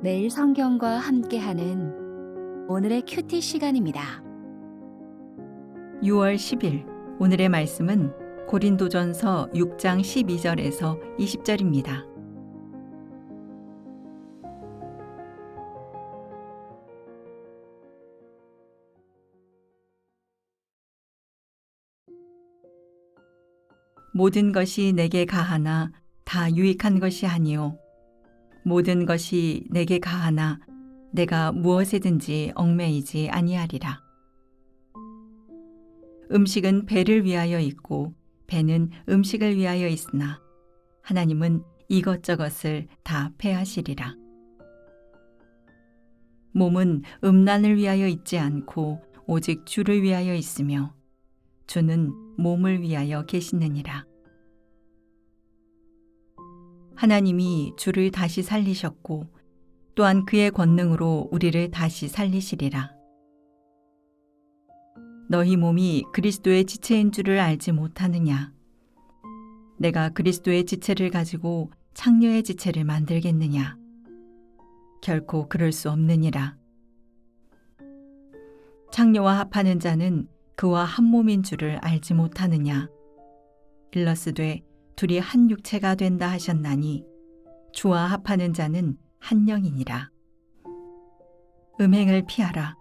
매일 성경과 함께하는 오늘의 큐티 시간입니다. 6월 10일 오늘의 말씀은 고린도전서 6장 12절에서 20절입니다. 모든 것이 내게 가하나 다 유익한 것이 아니요 모든 것이 내게 가하나 내가 무엇에든지 얽매이지 아니하리라. 음식은 배를 위하여 있고 배는 음식을 위하여 있으나 하나님은 이것저것을 다 패하시리라. 몸은 음란을 위하여 있지 않고 오직 주를 위하여 있으며 주는 몸을 위하여 계시느니라. 하나님이 주를 다시 살리셨고 또한 그의 권능으로 우리를 다시 살리시리라. 너희 몸이 그리스도의 지체인 줄을 알지 못하느냐? 내가 그리스도의 지체를 가지고 창녀의 지체를 만들겠느냐? 결코 그럴 수 없느니라. 창녀와 합하는 자는 그와 한 몸인 줄을 알지 못하느냐? 일러스되 둘이 한 육체가 된다 하셨나니 주와 합하는 자는 한 영이니라. 음행을 피하라.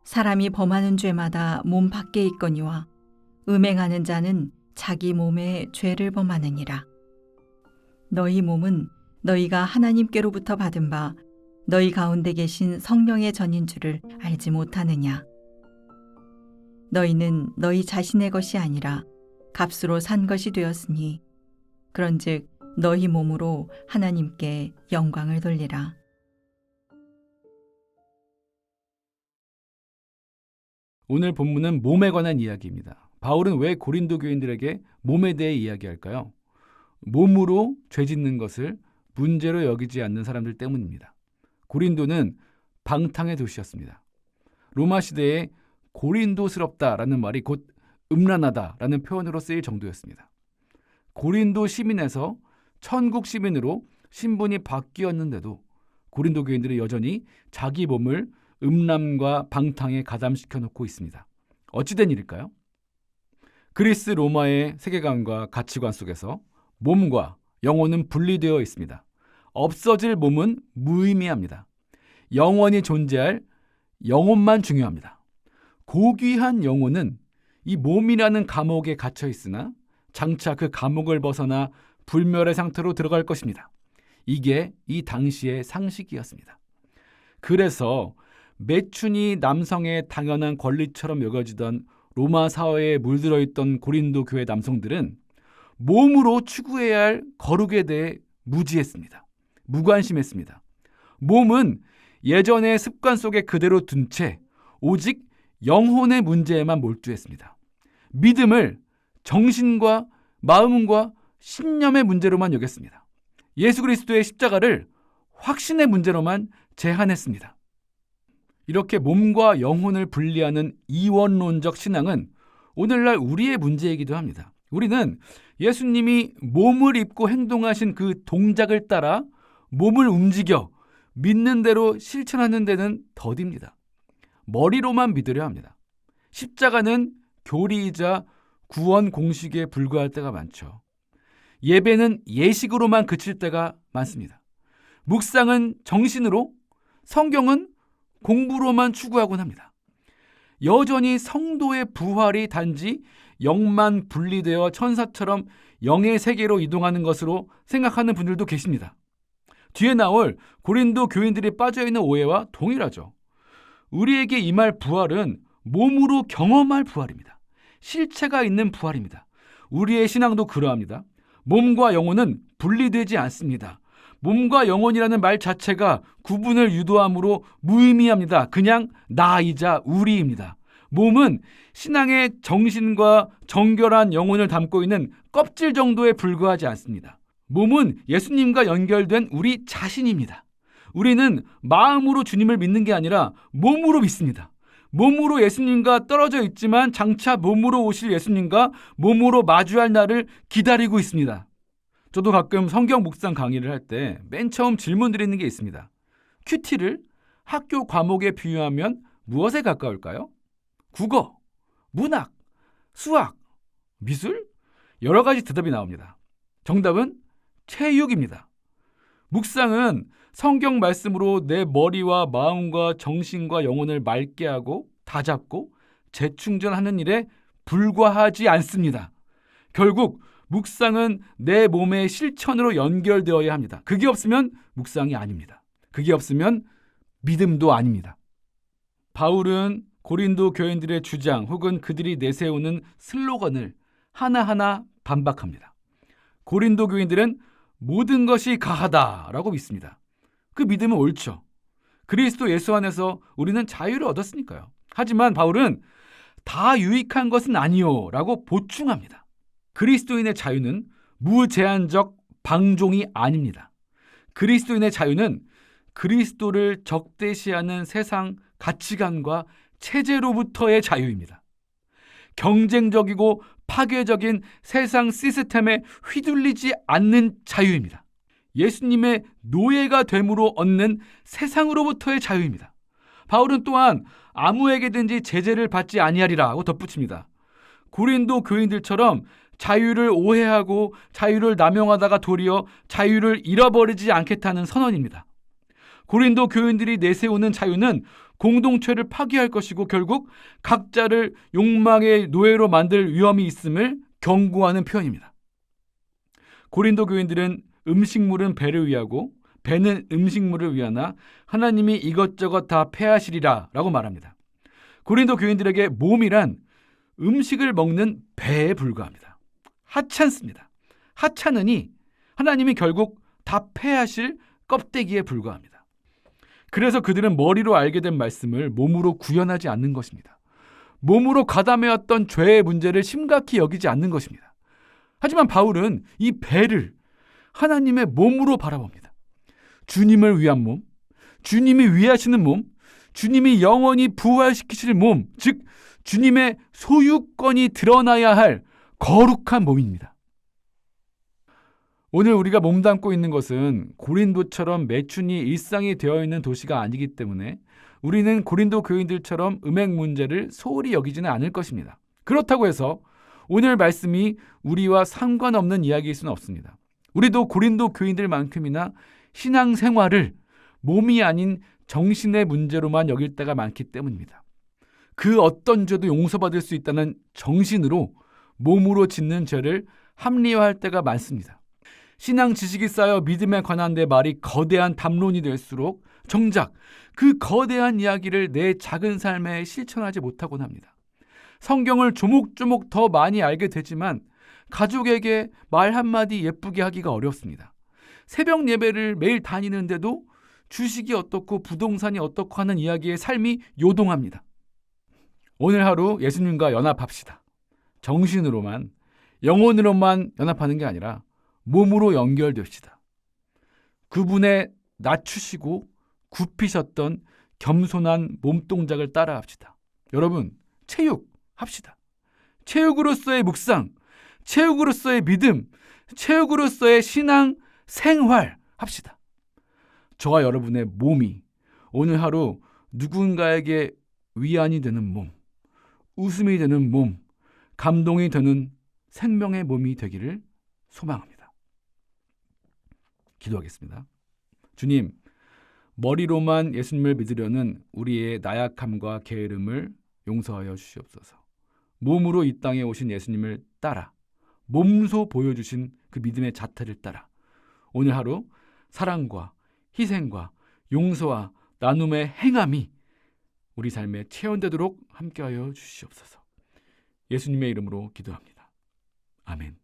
사람이 범하는 죄마다 몸 밖에 있거니와 음행하는 자는 자기 몸에 죄를 범하느니라. 너희 몸은 너희가 하나님께로부터 받은 바 너희 가운데 계신 성령의 전인 줄을 알지 못하느냐? 너희는 너희 자신의 것이 아니라 값으로 산 것이 되었으니 그런즉 너희 몸으로 하나님께 영광을 돌리라. 오늘 본문은 몸에 관한 이야기입니다. 바울은 왜 고린도 교인들에게 몸에 대해 이야기할까요? 몸으로 죄 짓는 것을 문제로 여기지 않는 사람들 때문입니다. 고린도는 방탕의 도시였습니다. 로마 시대에 고린도스럽다라는 말이 곧 음란하다라는 표현으로 쓰일 정도였습니다. 고린도 시민에서 천국 시민으로 신분이 바뀌었는데도 고린도 교인들은 여전히 자기 몸을 음란과 방탕에 가담시켜 놓고 있습니다. 어찌된 일일까요? 그리스 로마의 세계관과 가치관 속에서 몸과 영혼은 분리되어 있습니다. 없어질 몸은 무의미합니다. 영원히 존재할 영혼만 중요합니다. 고귀한 영혼은 이 몸이라는 감옥에 갇혀 있으나 장차 그 감옥을 벗어나 불멸의 상태로 들어갈 것입니다. 이게 이 당시의 상식이었습니다. 그래서 매춘이 남성의 당연한 권리처럼 여겨지던 로마 사회에 물들어 있던 고린도 교회 남성들은 몸으로 추구해야 할 거룩에 대해 무지했습니다. 무관심했습니다. 몸은 예전의 습관 속에 그대로 둔 채 오직 영혼의 문제에만 몰두했습니다. 믿음을 정신과 마음과 신념의 문제로만 여겼습니다. 예수 그리스도의 십자가를 확신의 문제로만 제한했습니다. 이렇게 몸과 영혼을 분리하는 이원론적 신앙은 오늘날 우리의 문제이기도 합니다. 우리는 예수님이 몸을 입고 행동하신 그 동작을 따라 몸을 움직여 믿는 대로 실천하는 데는 더딥니다. 머리로만 믿으려 합니다. 십자가는 교리이자 구원 공식에 불과할 때가 많죠. 예배는 예식으로만 그칠 때가 많습니다. 묵상은 정신으로, 성경은 공부로만 추구하곤 합니다. 여전히 성도의 부활이 단지 영만 분리되어 천사처럼 영의 세계로 이동하는 것으로 생각하는 분들도 계십니다. 뒤에 나올 고린도 교인들이 빠져있는 오해와 동일하죠. 우리에게 임할 부활은 몸으로 경험할 부활입니다. 실체가 있는 부활입니다. 우리의 신앙도 그러합니다. 몸과 영혼은 분리되지 않습니다. 몸과 영혼이라는 말 자체가 구분을 유도함으로 무의미합니다. 그냥 나이자 우리입니다. 몸은 신앙의 정신과 정결한 영혼을 담고 있는 껍질 정도에 불과하지 않습니다. 몸은 예수님과 연결된 우리 자신입니다. 우리는 마음으로 주님을 믿는 게 아니라 몸으로 믿습니다. 몸으로 예수님과 떨어져 있지만 장차 몸으로 오실 예수님과 몸으로 마주할 날을 기다리고 있습니다. 저도 가끔 성경 묵상 강의를 할 때 맨 처음 질문 드리는 게 있습니다. 큐티를 학교 과목에 비유하면 무엇에 가까울까요? 국어, 문학, 수학, 미술? 여러 가지 대답이 나옵니다. 정답은 체육입니다. 묵상은 성경 말씀으로 내 머리와 마음과 정신과 영혼을 맑게 하고 다잡고 재충전하는 일에 불과하지 않습니다. 결국 묵상은 내 몸의 실천으로 연결되어야 합니다. 그게 없으면 묵상이 아닙니다. 그게 없으면 믿음도 아닙니다. 바울은 고린도 교인들의 주장 혹은 그들이 내세우는 슬로건을 하나하나 반박합니다. 고린도 교인들은 모든 것이 가하다라고 믿습니다. 그 믿음은 옳죠. 그리스도 예수 안에서 우리는 자유를 얻었으니까요. 하지만 바울은 다 유익한 것은 아니요라고 보충합니다. 그리스도인의 자유는 무제한적 방종이 아닙니다. 그리스도인의 자유는 그리스도를 적대시하는 세상 가치관과 체제로부터의 자유입니다. 경쟁적이고 파괴적인 세상 시스템에 휘둘리지 않는 자유입니다. 예수님의 노예가 됨으로 얻는 세상으로부터의 자유입니다. 바울은 또한 아무에게든지 제재를 받지 아니하리라고 덧붙입니다. 고린도 교인들처럼 자유를 오해하고 자유를 남용하다가 도리어 자유를 잃어버리지 않겠다는 선언입니다. 고린도 교인들이 내세우는 자유는 공동체를 파괴할 것이고 결국 각자를 욕망의 노예로 만들 위험이 있음을 경고하는 표현입니다. 고린도 교인들은 음식물은 배를 위하고 배는 음식물을 위하나 하나님이 이것저것 다 패하시리라 라고 말합니다. 고린도 교인들에게 몸이란 음식을 먹는 배에 불과합니다. 하찮습니다. 하찮으니 하나님이 결국 다 패하실 껍데기에 불과합니다. 그래서 그들은 머리로 알게 된 말씀을 몸으로 구현하지 않는 것입니다. 몸으로 가담해왔던 죄의 문제를 심각히 여기지 않는 것입니다. 하지만 바울은 이 배를 하나님의 몸으로 바라봅니다. 주님을 위한 몸, 주님이 위하시는 몸, 주님이 영원히 부활시키실 몸, 즉 주님의 소유권이 드러나야 할 거룩한 몸입니다. 오늘 우리가 몸담고 있는 것은 고린도처럼 매춘이 일상이 되어 있는 도시가 아니기 때문에 우리는 고린도 교인들처럼 음행 문제를 소홀히 여기지는 않을 것입니다. 그렇다고 해서 오늘 말씀이 우리와 상관없는 이야기일 수는 없습니다. 우리도 고린도 교인들만큼이나 신앙생활을 몸이 아닌 정신의 문제로만 여길 때가 많기 때문입니다. 그 어떤 죄도 용서받을 수 있다는 정신으로 몸으로 짓는 죄를 합리화할 때가 많습니다. 신앙 지식이 쌓여 믿음에 관한 내 말이 거대한 담론이 될수록 정작 그 거대한 이야기를 내 작은 삶에 실천하지 못하곤 합니다. 성경을 조목조목 더 많이 알게 되지만 가족에게 말 한마디 예쁘게 하기가 어렵습니다. 새벽 예배를 매일 다니는데도 주식이 어떻고 부동산이 어떻고 하는 이야기에 삶이 요동합니다. 오늘 하루 예수님과 연합합시다. 정신으로만, 영혼으로만 연합하는 게 아니라 몸으로 연결됩시다. 그분의 낮추시고 굽히셨던 겸손한 몸동작을 따라합시다. 여러분, 체육합시다. 체육으로서의 묵상, 체육으로서의 믿음, 체육으로서의 신앙 생활 합시다. 저와 여러분의 몸이 오늘 하루 누군가에게 위안이 되는 몸, 웃음이 되는 몸, 감동이 되는 생명의 몸이 되기를 소망합니다. 기도하겠습니다. 주님, 머리로만 예수님을 믿으려는 우리의 나약함과 게으름을 용서하여 주시옵소서. 몸으로 이 땅에 오신 예수님을 따라 몸소 보여주신 그 믿음의 자태를 따라 오늘 하루 사랑과 희생과 용서와 나눔의 행함이 우리 삶에 체현되도록 함께하여 주시옵소서. 예수님의 이름으로 기도합니다. 아멘.